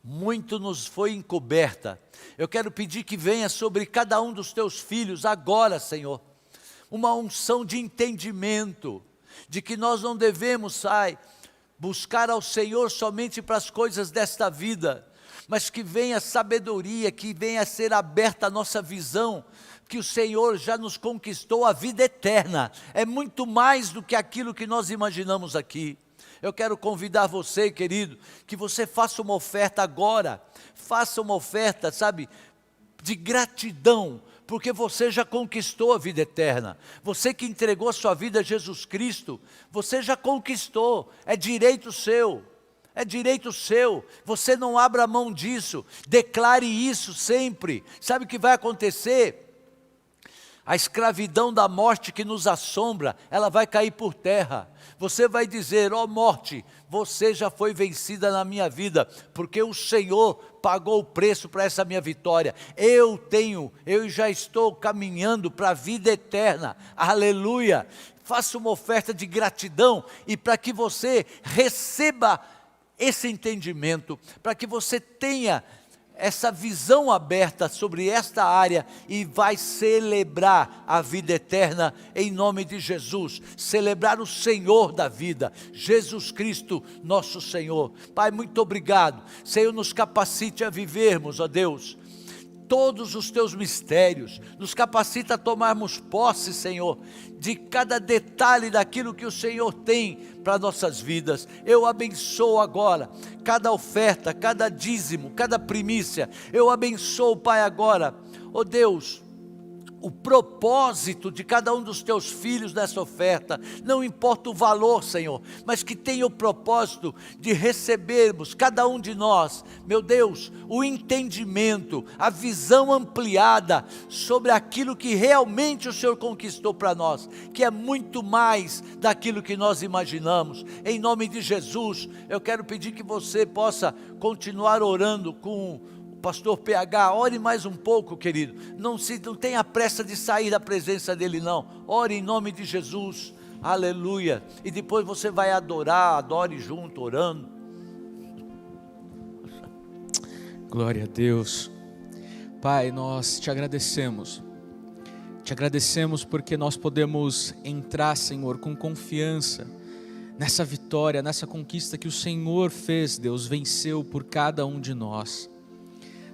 Speaker 4: muito nos foi encoberta. Eu quero pedir que venha sobre cada um dos teus filhos agora, Senhor, uma unção de entendimento, de que nós não devemos, buscar ao Senhor somente para as coisas desta vida, mas que venha sabedoria, que venha a ser aberta a nossa visão, que o Senhor já nos conquistou a vida eterna, é muito mais do que aquilo que nós imaginamos aqui. Eu quero convidar você, querido, que você faça uma oferta agora, faça uma oferta, de gratidão, porque você já conquistou a vida eterna. Você que entregou a sua vida a Jesus Cristo, você já conquistou, é direito seu. É direito seu, você não abra mão disso, declare isso sempre. Sabe o que vai acontecer? A escravidão da morte que nos assombra, ela vai cair por terra. Você vai dizer: ó morte, você já foi vencida na minha vida, porque o Senhor pagou o preço para essa minha vitória. Eu já estou caminhando para a vida eterna. Aleluia! Faça uma oferta de gratidão, e para que você receba esse entendimento, para que você tenha essa visão aberta sobre esta área e vai celebrar a vida eterna em nome de Jesus, celebrar o Senhor da vida, Jesus Cristo, nosso Senhor. Pai, muito obrigado. Senhor, nos capacite a vivermos, ó Deus, todos os teus mistérios, nos capacita a tomarmos posse, Senhor, de cada detalhe daquilo que o Senhor tem para nossas vidas. Eu abençoo agora cada oferta, cada dízimo, cada primícia. Eu abençoo, Pai, agora, ó Deus, o propósito de cada um dos teus filhos nessa oferta. Não importa o valor, Senhor, mas que tenha o propósito de recebermos, cada um de nós, meu Deus, o entendimento, a visão ampliada sobre aquilo que realmente o Senhor conquistou para nós, que é muito mais daquilo que nós imaginamos. Em nome de Jesus, eu quero pedir que você possa continuar orando com Pastor PH, ore mais um pouco, querido. Não tenha pressa de sair da presença dele, não. Ore em nome de Jesus, aleluia. E depois você vai adorar, adore junto, orando.
Speaker 3: Glória a Deus. Pai, nós te agradecemos. Te agradecemos porque nós podemos entrar, Senhor, com confiança nessa vitória, nessa conquista que o Senhor fez, Deus, venceu por cada um de nós.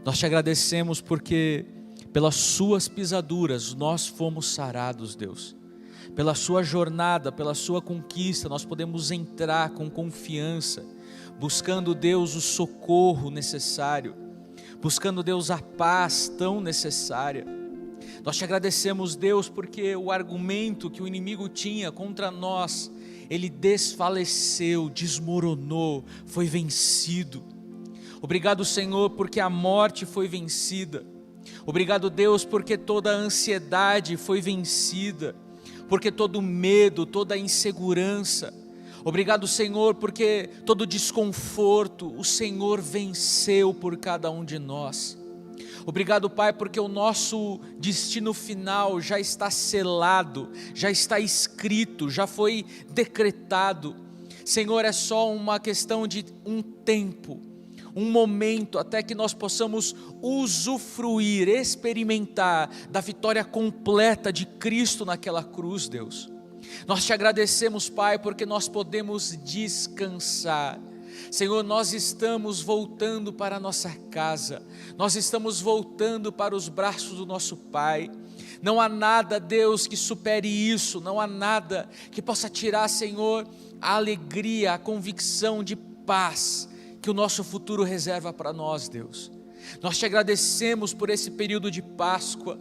Speaker 3: Nós te agradecemos porque pelas suas pisaduras nós fomos sarados, Deus. Pela sua jornada, pela sua conquista, nós podemos entrar com confiança, buscando, Deus, o socorro necessário, buscando, Deus, a paz tão necessária. Nós te agradecemos, Deus, porque o argumento que o inimigo tinha contra nós, ele desfaleceu, desmoronou, foi vencido. Obrigado, Senhor, porque a morte foi vencida. Obrigado, Deus, porque toda a ansiedade foi vencida, porque todo medo, toda insegurança. Obrigado, Senhor, porque todo desconforto o Senhor venceu por cada um de nós. Obrigado, Pai, porque o nosso destino final já está selado, já está escrito, já foi decretado. Senhor, é só uma questão de um tempo, um momento, até que nós possamos usufruir, experimentar da vitória completa de Cristo naquela cruz, Deus. Nós te agradecemos, Pai, porque nós podemos descansar. Senhor, nós estamos voltando para a nossa casa, nós estamos voltando para os braços do nosso Pai. Não há nada, Deus, que supere isso, não há nada que possa tirar, Senhor, a alegria, a convicção de paz que o nosso futuro reserva para nós, Deus. Nós te agradecemos por esse período de Páscoa.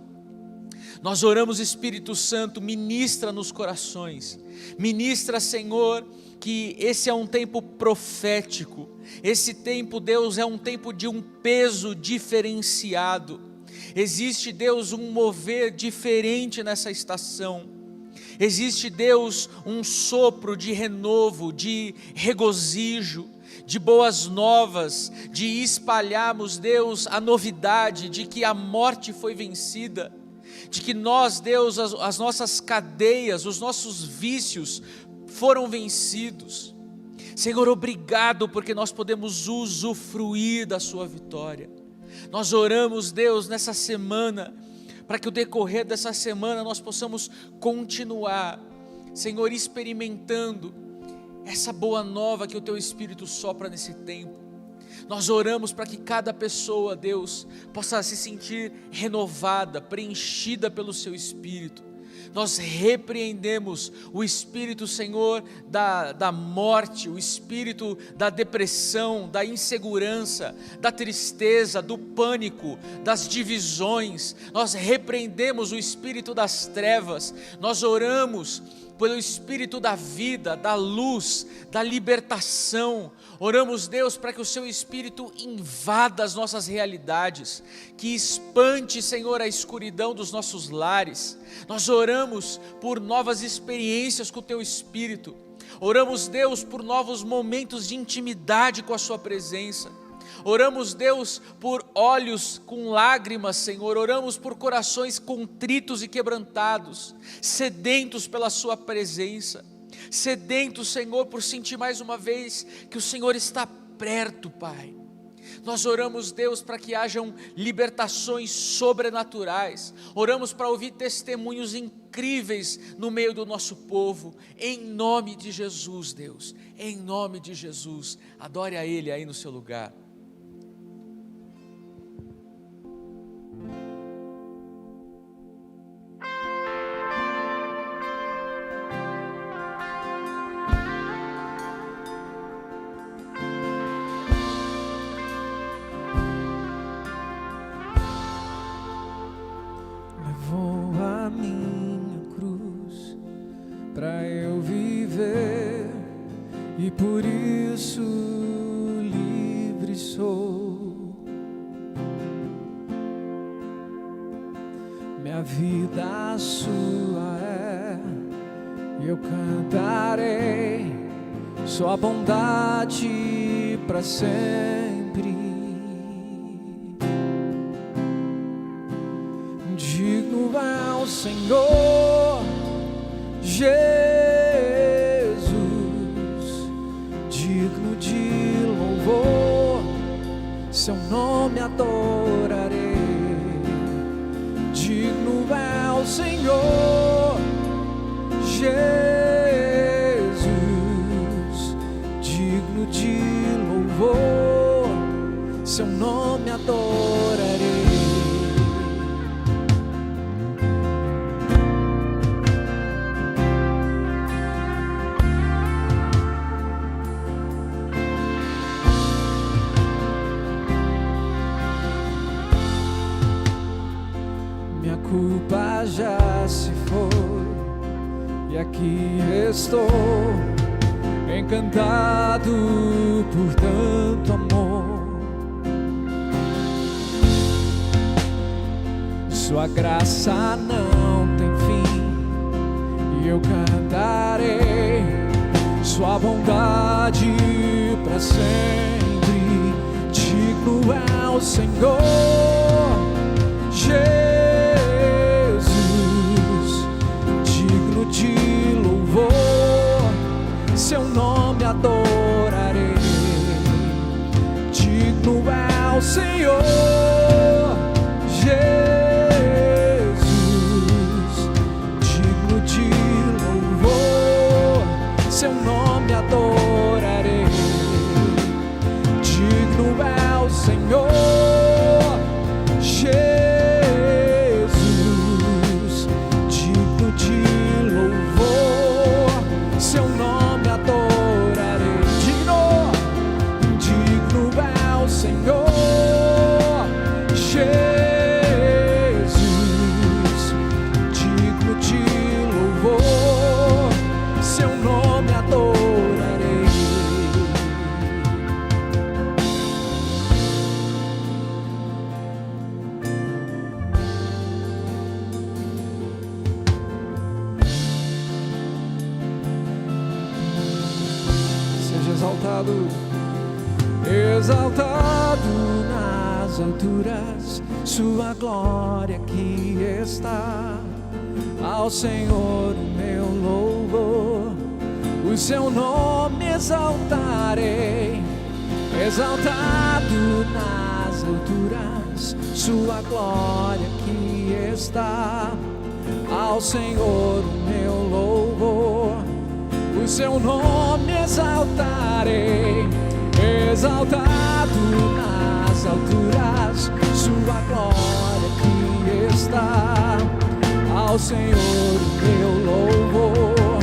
Speaker 3: Nós oramos, Espírito Santo, ministra nos corações, ministra, Senhor, que esse é um tempo profético, esse tempo, Deus, é um tempo de um peso diferenciado. Existe, Deus, um mover diferente nessa estação. Existe, Deus, um sopro de renovo, de regozijo, de boas novas, de espalharmos, Deus, a novidade de que a morte foi vencida, de que nós, Deus, as nossas cadeias, os nossos vícios foram vencidos. Senhor, obrigado porque nós podemos usufruir da sua vitória. Nós oramos, Deus, nessa semana, para que o decorrer dessa semana nós possamos continuar, Senhor, experimentando essa boa nova que o Teu Espírito sopra nesse tempo. Nós oramos para que cada pessoa, Deus, possa se sentir renovada, preenchida pelo Seu Espírito. Nós repreendemos o espírito, Senhor, da morte, o espírito da depressão, da insegurança, da tristeza, do pânico, das divisões. Nós repreendemos o espírito das trevas. Nós oramos pelo espírito da vida, da luz, da libertação. Oramos, Deus, para que o Seu Espírito invada as nossas realidades, que espante, Senhor, a escuridão dos nossos lares. Nós oramos por novas experiências com o Teu Espírito. Oramos, Deus, por novos momentos de intimidade com a Sua presença. Oramos, Deus, por olhos com lágrimas, Senhor. Oramos por corações contritos e quebrantados, sedentos pela Sua presença. Sedentos, Senhor, por sentir mais uma vez que o Senhor está perto, Pai. Nós oramos, Deus, para que hajam libertações sobrenaturais. Oramos para ouvir testemunhos incríveis no meio do nosso povo. Em nome de Jesus, Deus. Em nome de Jesus. Adore a Ele aí no seu lugar.
Speaker 5: E por isso livre sou. Minha vida sua é, e eu cantarei sua bondade para sempre. Digno é o Senhor Jesus, digno de louvor, seu nome adorarei. Digno é o Senhor Jesus, digno de louvor, seu nome adorarei. Culpa já se foi, e aqui estou, encantado por tanto amor. Sua graça não tem fim, e eu cantarei sua bondade para sempre. Digno é o Senhor Jesus, de louvor, seu nome adorarei. Digno é o Senhor Jesus, digno de louvor, seu nome adorarei. Senhor Jesus, digno de louvor, seu nome adorarei. Digno é o Senhor Jesus, digno de louvor, seu nome adorarei. Seja exaltado, exaltado nas alturas, sua glória aqui está. Ao Senhor o meu louvor, o seu nome exaltarei. Exaltado nas alturas, sua glória aqui está. Ao Senhor o meu louvor, o seu nome exaltarei. Exaltado nas alturas, sua glória aqui está. Ao Senhor o meu louvor,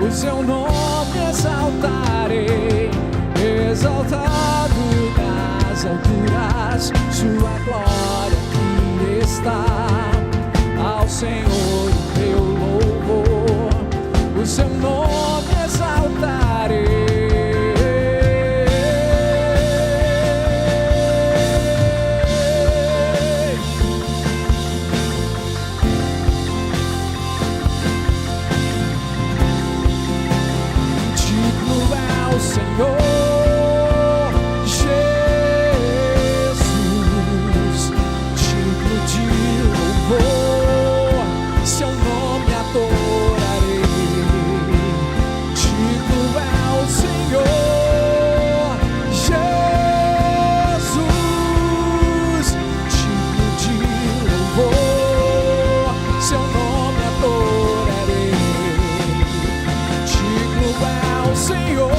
Speaker 5: o seu nome exaltarei. Exaltado nas alturas, sua glória aqui está. Ao Senhor o meu louvor, o seu nome exaltarei. Senhor Jesus, digno de louvor, seu nome adorarei. Digno é o Senhor Jesus, digno de louvor, seu nome adorarei. Digno é o Senhor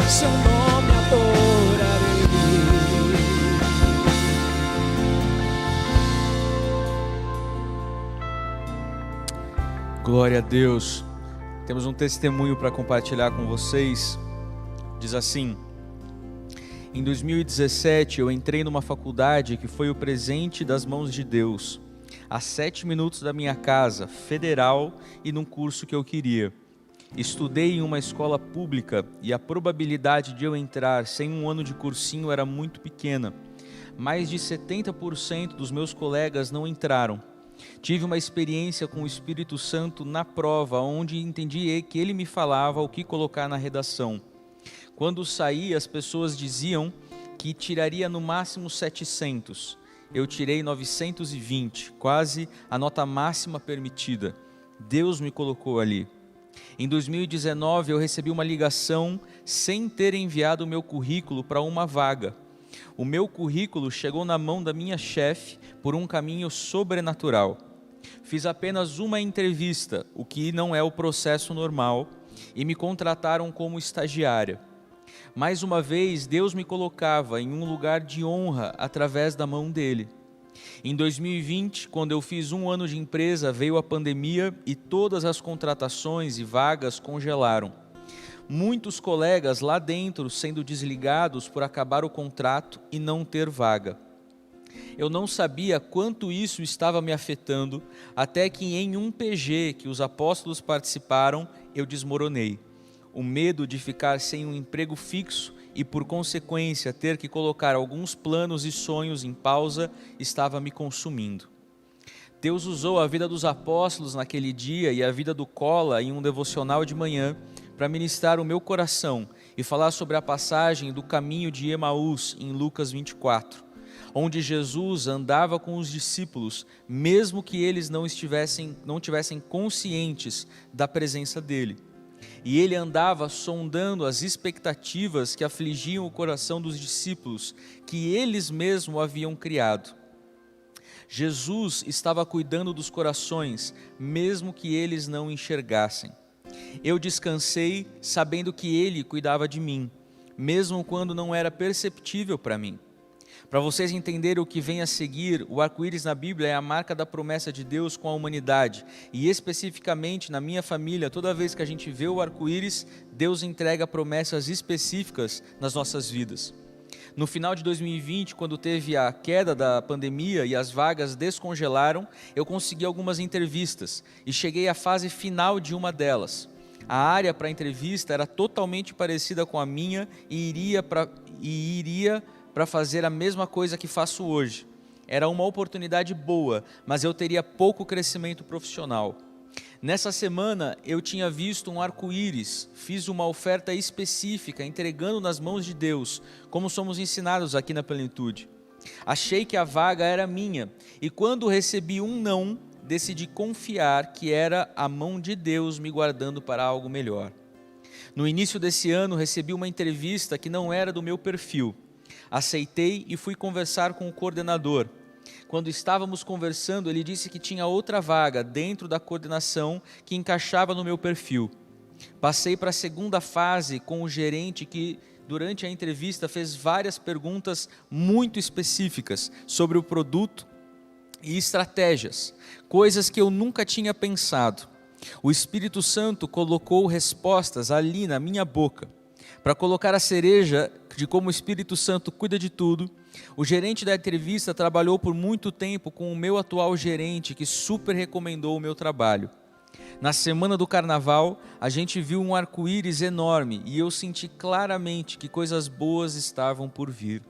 Speaker 5: seu nome adorarei.
Speaker 3: Glória a Deus. Temos um testemunho para compartilhar com vocês. Diz assim: em 2017 eu entrei numa faculdade que foi o presente das mãos de Deus, a 7 minutos da minha casa, federal, e num curso que eu queria. Estudei em uma escola pública e a probabilidade de eu entrar sem um ano de cursinho era muito pequena. Mais de 70% dos meus colegas não entraram. Tive uma experiência com o Espírito Santo na prova, onde entendi que ele me falava o que colocar na redação. Quando saí, as pessoas diziam que tiraria no máximo 700. Eu tirei 920, quase a nota máxima permitida. Deus me colocou ali. Em 2019, eu recebi uma ligação sem ter enviado o meu currículo para uma vaga. O meu currículo chegou na mão da minha chefe por um caminho sobrenatural. Fiz apenas uma entrevista, o que não é o processo normal, e me contrataram como estagiária. Mais uma vez, Deus me colocava em um lugar de honra através da mão dele. Em 2020, quando eu fiz 1 ano de empresa, veio a pandemia e todas as contratações e vagas congelaram. Muitos colegas lá dentro sendo desligados por acabar o contrato e não ter vaga. Eu não sabia quanto isso estava me afetando, até que em um PG que os apóstolos participaram, eu desmoronei. O medo de ficar sem um emprego fixo e, por consequência, ter que colocar alguns planos e sonhos em pausa, estava me consumindo. Deus usou a vida dos apóstolos naquele dia e a vida do Cola em um devocional de manhã para ministrar o meu coração e falar sobre a passagem do caminho de Emaús em Lucas 24, onde Jesus andava com os discípulos, mesmo que eles não tivessem conscientes da presença dele. E ele andava sondando as expectativas que afligiam o coração dos discípulos, que eles mesmos haviam criado. Jesus estava cuidando dos corações, mesmo que eles não enxergassem. Eu descansei sabendo que Ele cuidava de mim, mesmo quando não era perceptível para mim. Para vocês entenderem o que vem a seguir, o arco-íris na Bíblia é a marca da promessa de Deus com a humanidade. E especificamente na minha família, toda vez que a gente vê o arco-íris, Deus entrega promessas específicas nas nossas vidas. No final de 2020, quando teve a queda da pandemia e as vagas descongelaram, eu consegui algumas entrevistas e cheguei à fase final de uma delas. A área para a entrevista era totalmente parecida com a minha e iria para fazer a mesma coisa que faço hoje. Era uma oportunidade boa, mas eu teria pouco crescimento profissional. Nessa semana eu tinha visto um arco-íris, fiz uma oferta específica, entregando nas mãos de Deus, como somos ensinados aqui na Plenitude. Achei que a vaga era minha, e quando recebi um não, decidi confiar que era a mão de Deus me guardando para algo melhor. No início desse ano recebi uma entrevista que não era do meu perfil. Aceitei e fui conversar com o coordenador. Quando estávamos conversando, ele disse que tinha outra vaga dentro da coordenação que encaixava no meu perfil. Passei para a segunda fase com o gerente que, durante a entrevista, fez várias perguntas muito específicas sobre o produto e estratégias, coisas que eu nunca tinha pensado. O Espírito Santo colocou respostas ali na minha boca. Para colocar a cereja de como o Espírito Santo cuida de tudo, o gerente da entrevista trabalhou por muito tempo com o meu atual gerente, que super recomendou o meu trabalho. Na semana do carnaval, a gente viu um arco-íris enorme e eu senti claramente que coisas boas estavam por vir.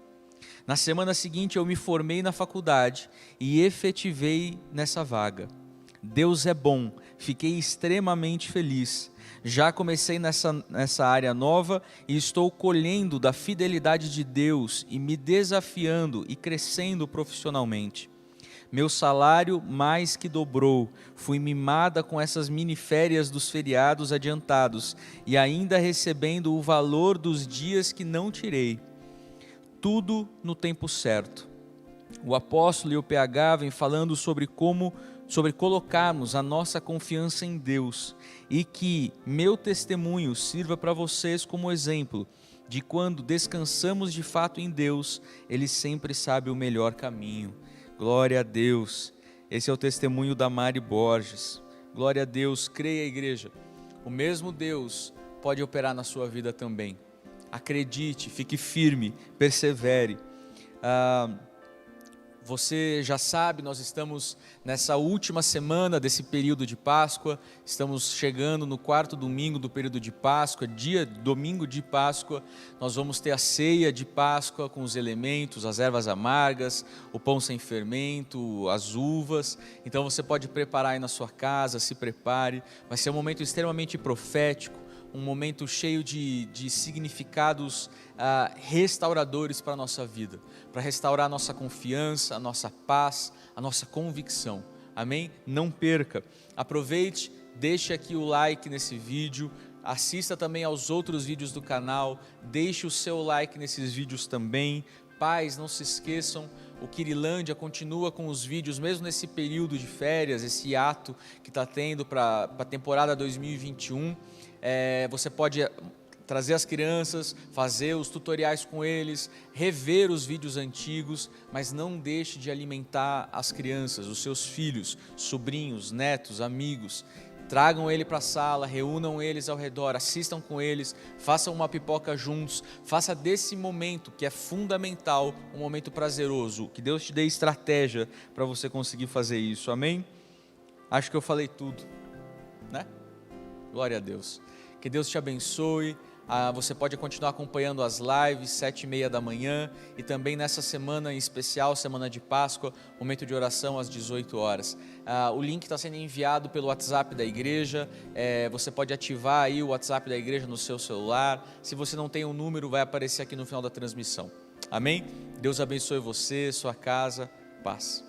Speaker 3: Na semana seguinte, eu me formei na faculdade e efetivei nessa vaga. Deus é bom, fiquei extremamente feliz. Já comecei nessa área nova e estou colhendo da fidelidade de Deus e me desafiando e crescendo profissionalmente. Meu salário mais que dobrou, fui mimada com essas miniférias dos feriados adiantados e ainda recebendo o valor dos dias que não tirei. Tudo no tempo certo. O apóstolo e o PH vêm falando sobre colocarmos a nossa confiança em Deus e que meu testemunho sirva para vocês como exemplo de quando descansamos de fato em Deus, Ele sempre sabe o melhor caminho. Glória a Deus. Esse é o testemunho da Mari Borges. Glória a Deus. Creia, igreja. O mesmo Deus pode operar na sua vida também. Acredite, fique firme, persevere. Você já sabe, nós estamos nessa última semana desse período de Páscoa, estamos chegando no 4º domingo do período de Páscoa, domingo de Páscoa, nós vamos ter a ceia de Páscoa com os elementos, as ervas amargas, o pão sem fermento, as uvas. Então você pode preparar aí na sua casa, se prepare, vai ser um momento extremamente profético, um momento cheio de significados restauradores para a nossa vida, para restaurar a nossa confiança, a nossa paz, a nossa convicção. Amém? Não perca, aproveite, deixe aqui o like nesse vídeo, assista também aos outros vídeos do canal, deixe o seu like nesses vídeos também. Pais, não se esqueçam, o Quirilândia continua com os vídeos, mesmo nesse período de férias, esse ato que está tendo para a temporada 2021. Você pode trazer as crianças, fazer os tutoriais com eles, rever os vídeos antigos, mas não deixe de alimentar as crianças, os seus filhos, sobrinhos, netos, amigos. Tragam ele para a sala, reúnam eles ao redor, assistam com eles, façam uma pipoca juntos, faça desse momento que é fundamental, um momento prazeroso, que Deus te dê estratégia para você conseguir fazer isso, amém? Acho que eu falei tudo, né? Glória a Deus. Que Deus te abençoe. Você pode continuar acompanhando as lives, 7h30 da manhã, e também nessa semana em especial, semana de Páscoa, momento de oração às 18 horas. O link está sendo enviado pelo WhatsApp da igreja, você pode ativar aí o WhatsApp da igreja no seu celular. Se você não tem um número, vai aparecer aqui no final da transmissão. Amém? Deus abençoe você, sua casa, paz.